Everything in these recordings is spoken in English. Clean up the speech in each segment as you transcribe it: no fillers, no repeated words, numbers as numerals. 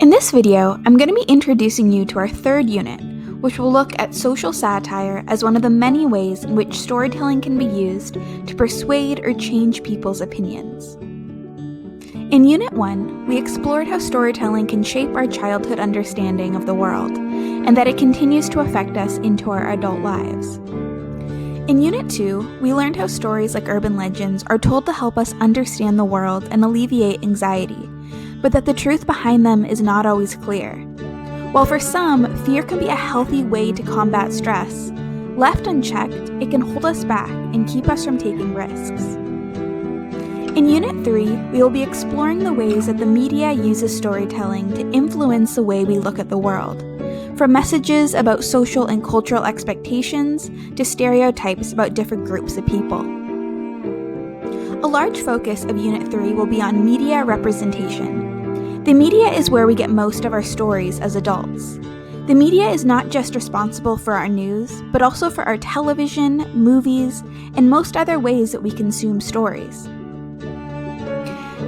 In this video, I'm going to be introducing you to our third unit, which will look at social satire as one of the many ways in which storytelling can be used to persuade or change people's opinions. In Unit 1, we explored how storytelling can shape our childhood understanding of the world, and that it continues to affect us into our adult lives. In Unit 2, we learned how stories like urban legends are told to help us understand the world and alleviate anxiety, but that the truth behind them is not always clear. While for some, fear can be a healthy way to combat stress, left unchecked, it can hold us back and keep us from taking risks. In Unit 3, we will be exploring the ways that the media uses storytelling to influence the way we look at the world, from messages about social and cultural expectations to stereotypes about different groups of people. A large focus of Unit 3 will be on media representation. The media is where we get most of our stories as adults. The media is not just responsible for our news, but also for our television, movies, and most other ways that we consume stories.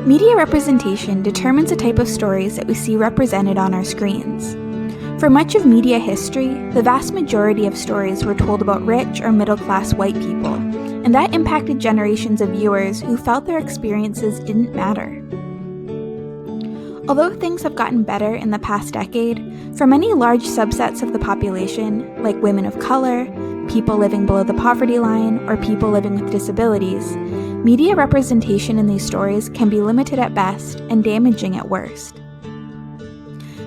Media representation determines the type of stories that we see represented on our screens. For much of media history, the vast majority of stories were told about rich or middle-class white people, and that impacted generations of viewers who felt their experiences didn't matter. Although things have gotten better in the past decade, for many large subsets of the population, like women of color, people living below the poverty line, or people living with disabilities, media representation in these stories can be limited at best and damaging at worst.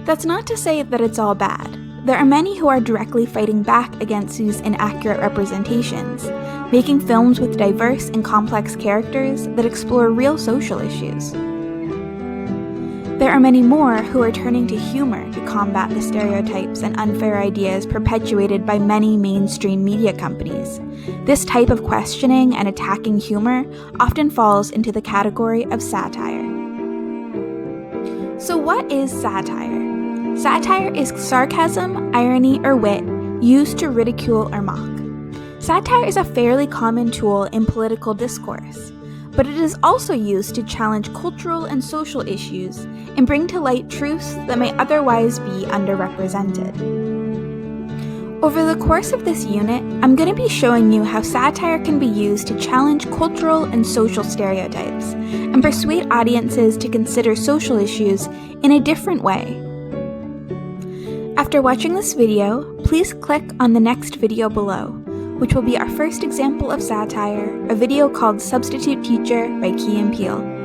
That's not to say that it's all bad. There are many who are directly fighting back against these inaccurate representations, making films with diverse and complex characters that explore real social issues. There are many more who are turning to humor to combat the stereotypes and unfair ideas perpetuated by many mainstream media companies. This type of questioning and attacking humor often falls into the category of satire. So what is satire? Satire is sarcasm, irony, or wit used to ridicule or mock. Satire is a fairly common tool in political discourse, but it is also used to challenge cultural and social issues and bring to light truths that may otherwise be underrepresented. Over the course of this unit, I'm going to be showing you how satire can be used to challenge cultural and social stereotypes and persuade audiences to consider social issues in a different way. After watching this video, please click on the next video below, which will be our first example of satire, a video called Substitute Teacher by Key & Peele.